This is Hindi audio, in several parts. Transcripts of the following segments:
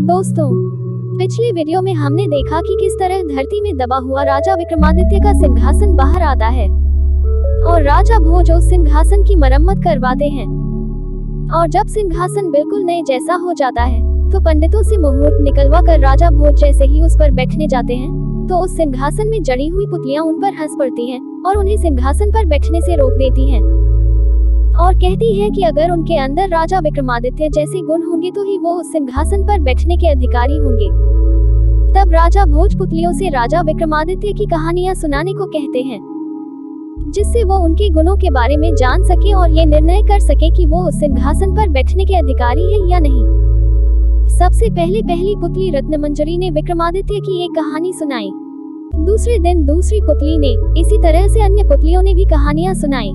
दोस्तों, पिछले वीडियो में हमने देखा कि किस तरह धरती में दबा हुआ राजा विक्रमादित्य का सिंहासन बाहर आता है और राजा भोज उस सिंहासन की मरम्मत करवाते हैं। और जब सिंहासन बिल्कुल नए जैसा हो जाता है तो पंडितों से मुहूर्त निकलवा कर राजा भोज जैसे ही उस पर बैठने जाते हैं तो उस सिंहासन में जड़ी हुई पुतलियां उन पर हंस पड़ती हैं और उन्हें सिंहासन पर बैठने से रोक देती हैं और कहती है कि अगर उनके अंदर राजा विक्रमादित्य जैसे गुण होंगे तो ही वो उस सिंहासन पर बैठने के अधिकारी होंगे। तब राजा भोज पुतलियों से राजा विक्रमादित्य की कहानियां सुनाने को कहते हैं, जिससे वो उनके गुणों के बारे में जान सके और ये निर्णय कर सके कि वो उस सिंहासन पर बैठने के अधिकारी है या नहीं। सबसे पहली पुतली रत्नमंजरी ने विक्रमादित्य की एक कहानी सुनाई। दूसरे दिन दूसरी पुतली ने, इसी तरह से अन्य पुतलियों ने भी कहानियां सुनाई।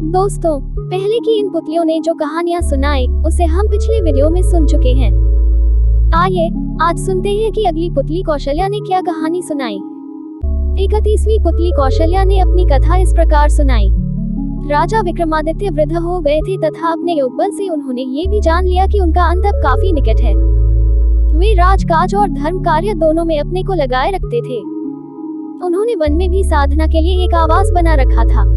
दोस्तों, पहले की इन पुतलियों ने जो कहानियां सुनाई उसे हम पिछले वीडियो में सुन चुके हैं। आइए आज सुनते हैं कि अगली पुतली कौशल्या ने क्या कहानी सुनाई। 31वीं पुतली कौशल्या ने अपनी कथा इस प्रकार सुनाई। राजा विक्रमादित्य वृद्ध हो गए थे तथा अपने योगबल से उन्होंने ये भी जान लिया कि उनका अंत अब काफी निकट है। वे राजकाज और धर्म कार्य दोनों में अपने को लगाए रखते थे। उन्होंने वन में भी साधना के लिए एक आवास बना रखा था।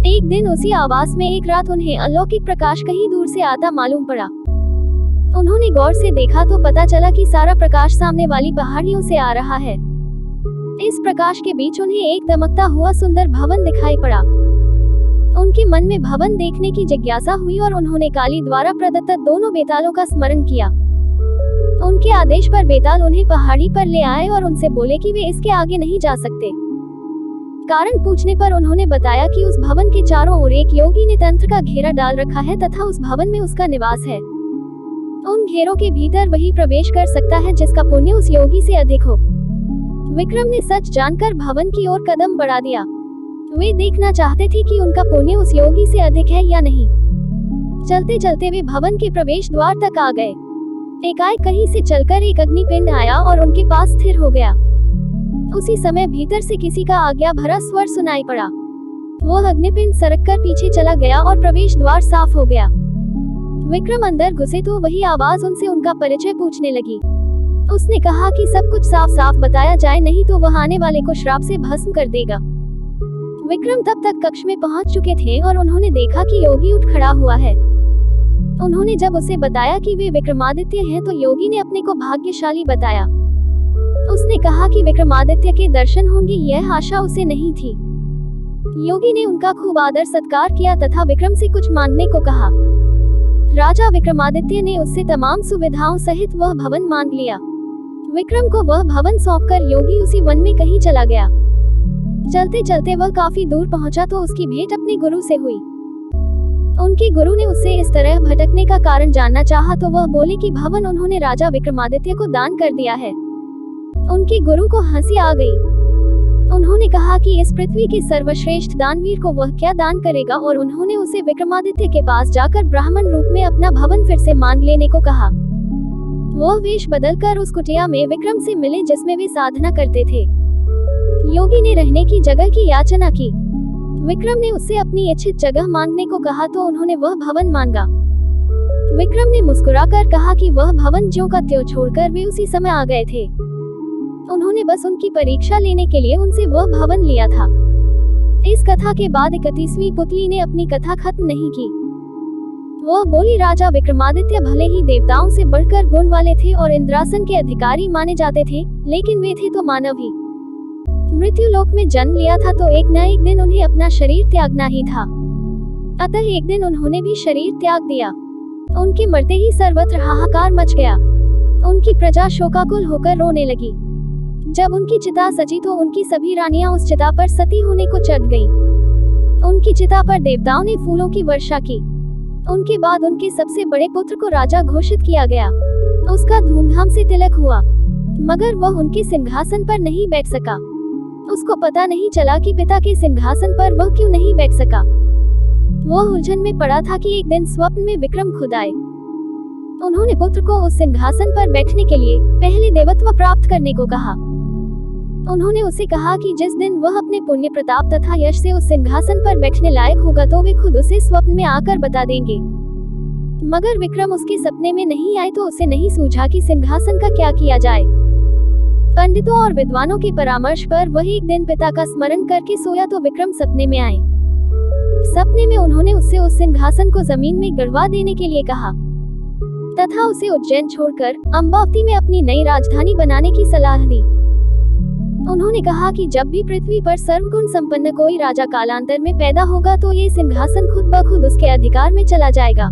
एक दिन उसी आवास में एक रात उन्हें अलौकिक प्रकाश कहीं दूर से आता मालूम पड़ा। उन्होंने गौर से देखा तो पता चला कि सारा प्रकाश सामने वाली पहाड़ियों से आ रहा है। इस प्रकाश के बीच उन्हें एक दमकता हुआ सुंदर भवन दिखाई पड़ा। उनके मन में भवन देखने की जिज्ञासा हुई और उन्होंने काली द्वारा प्रदत्त दोनों बेतालों का स्मरण किया। उनके आदेश पर बेताल उन्हें पहाड़ी पर ले आए और उनसे बोले कि वे इसके आगे नहीं जा सकते। कारण पूछने पर उन्होंने बताया कि उस भवन के चारों ओर एक योगी ने तंत्र का घेरा डाल रखा है तथा उस भवन में उसका निवास है। उन घेरों के भीतर वही प्रवेश कर सकता है जिसका पुण्य उस योगी से अधिक हो। विक्रम ने सच जानकर भवन की ओर कदम बढ़ा दिया। वे देखना चाहते थे कि उनका पुण्य उस योगी से अधिक है या नहीं। चलते चलते वे भवन के प्रवेश द्वार तक आ गए। एकाएक कहीं से चलकर एक अग्निपिंड आया और उनके पास स्थिर हो गया। उसी समय भीतर से किसी का आज्ञा भरा स्वर सुनाई पड़ा। वह अग्निपिंड सरककर पीछे चला गया और प्रवेश द्वार साफ हो गया। विक्रम अंदर घुसे तो वही आवाज उनसे उनका परिचय पूछने लगी। उसने कहा कि सब कुछ साफ साफ बताया जाए, नहीं तो वह आने वाले को श्राप से भस्म कर देगा। विक्रम तब तक कक्ष में पहुंच चुके थे और उन्होंने देखा कि योगी उठ खड़ा हुआ है। उन्होंने जब उसे बताया कि वे विक्रमादित्य हैं तो योगी ने अपने को भाग्यशाली बताया। उसने कहा कि विक्रमादित्य के दर्शन होंगे, यह आशा उसे नहीं थी। योगी ने उनका खूब आदर सत्कार किया तथा विक्रम से कुछ मांगने को कहा। राजा विक्रमादित्य ने उससे तमाम सुविधाओं सहित वह भवन मांग लिया। विक्रम को वह भवन सौंपकर योगी उसी वन में कहीं चला गया। चलते चलते वह काफी दूर पहुंचा तो उसकी भेंट अपने गुरु से हुई। उनके गुरु ने उससे इस तरह भटकने का कारण जानना चाहा तो वह बोले कि भवन उन्होंने राजा विक्रमादित्य को दान कर दिया है। उनके गुरु को हंसी आ गई। उन्होंने कहा कि इस पृथ्वी के सर्वश्रेष्ठ दानवीर को वह क्या दान करेगा और उन्होंने उसे विक्रमादित्य के पास जाकर ब्राह्मण रूप में अपना भवन फिर से मांग लेने को कहा। वह वेश बदलकर उस कुटिया में विक्रम से मिले जिसमें वे साधना करते थे। योगी ने रहने की जगह की याचना की। विक्रम ने उससे अपनी इच्छित जगह मांगने को कहा तो उन्होंने वह भवन मांगा। विक्रम ने मुस्कुराकर कहा कि वह भवन ज्यों का त्यों छोड़कर वे उसी समय आ गए थे। उन्होंने बस उनकी परीक्षा लेने के लिए उनसे वह भवन लिया था। इस कथा के बाद 31वीं पुतली ने अपनी कथा खत्म नहीं की। वह बोली, राजा विक्रमादित्य भले ही देवताओं से बढ़कर गुण वाले थे और इंद्रासन के अधिकारी माने जाते थे, लेकिन वे थे तो मानव ही। मृत्यु लोक में जन्म लिया था तो एक न एक दिन उन्हें अपना शरीर त्यागना ही था। अतः एक दिन उन्होंने भी शरीर त्याग दिया। उनके मरते ही सर्वत्र हाहाकार मच गया। उनकी प्रजा शोकाकुल होकर रोने लगी। जब उनकी चिता सजी तो उनकी सभी रानियां उस चिता पर सती होने को चढ़ गईं। उनकी चिता पर देवताओं ने फूलों की वर्षा की। उनके बाद उनके सबसे बड़े पुत्र को राजा घोषित किया गया। उसका धूमधाम से तिलक हुआ, मगर वह उनके सिंहासन पर नहीं बैठ सका। उसको पता नहीं चला कि पिता के सिंहासन पर वह क्यों नहीं बैठ सका। वह उलझन में पड़ा था कि एक दिन स्वप्न में विक्रम खुद आए। उन्होंने पुत्र को उस सिंहासन पर बैठने के लिए पहले देवत्व प्राप्त करने को कहा। उन्होंने उसे कहा कि जिस दिन वह अपने पुण्य प्रताप तथा यश से उस सिंहासन पर बैठने लायक होगा तो वे खुद उसे स्वप्न में आकर बता देंगे। मगर विक्रम उसके सपने में नहीं आए तो उसे नहीं सूझा कि सिंहासन का क्या किया जाए। पंडितों और विद्वानों के परामर्श पर वह एक दिन पिता का स्मरण करके सोया तो विक्रम सपने में आए। सपने में उन्होंने उससे उस सिंहासन को जमीन में गड़वा देने के लिए कहा तथा उसे उज्जैन छोड़कर अम्बावती में अपनी नई राजधानी बनाने की सलाह दी। उन्होंने कहा कि जब भी पृथ्वी पर सर्वगुण संपन्न कोई राजा कालांतर में पैदा होगा तो ये सिंहासन खुद ब खुद उसके अधिकार में चला जाएगा।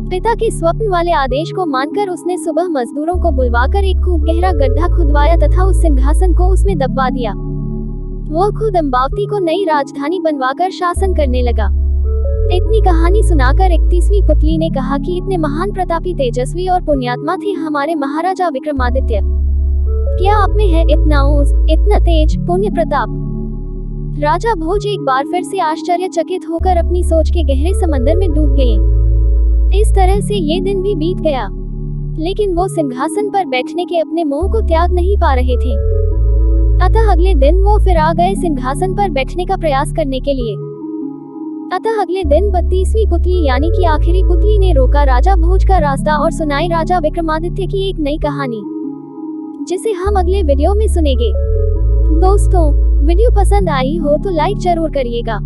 पिता के स्वप्न वाले आदेश को मानकर उसने सुबह मजदूरों को बुलवाकर एक खूब गहरा गड्ढा खुदवाया तथा उस सिंहासन को उसमें दबवा दिया। वह खुद अम्बावती को नई राजधानी बनवाकर शासन करने लगा। इतनी कहानी सुनाकर 31वीं पुतली ने कहा कि इतने महान प्रतापी तेजस्वी और पुण्यात्मा थे हमारे महाराजा विक्रमादित्य। क्या आप में है इतना ओज, इतना तेज, पुण्य प्रताप। राजा भोज एक बार फिर से आश्चर्यचकित होकर अपनी सोच के गहरे समंदर में डूब गए। इस तरह से ये दिन भी बीत गया, लेकिन वो सिंहासन पर बैठने के अपने मोह को त्याग नहीं पा रहे थे। अतः अगले दिन वो फिर आ गए सिंहासन पर बैठने का प्रयास करने के लिए। अतः अगले दिन 32वीं पुतली यानी कि आखिरी पुतली ने रोका राजा भोज का रास्ता और सुनाई राजा विक्रमादित्य की एक नई कहानी, जिसे हम अगले वीडियो में सुनेंगे। दोस्तों, वीडियो पसंद आई हो तो लाइक जरूर करिएगा,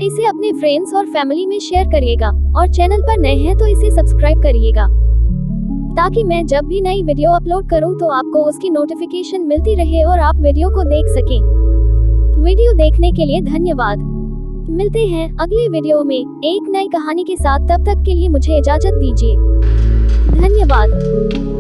इसे अपने फ्रेंड्स और फैमिली में शेयर करिएगा और चैनल पर नए हैं तो इसे सब्सक्राइब करिएगा, ताकि मैं जब भी नई वीडियो अपलोड करूं तो आपको उसकी नोटिफिकेशन मिलती रहे और आप वीडियो को देख सकें। वीडियो देखने के लिए धन्यवाद। मिलते हैं अगले वीडियो में एक नई कहानी के साथ। तब तक के लिए मुझे इजाजत दीजिए। धन्यवाद।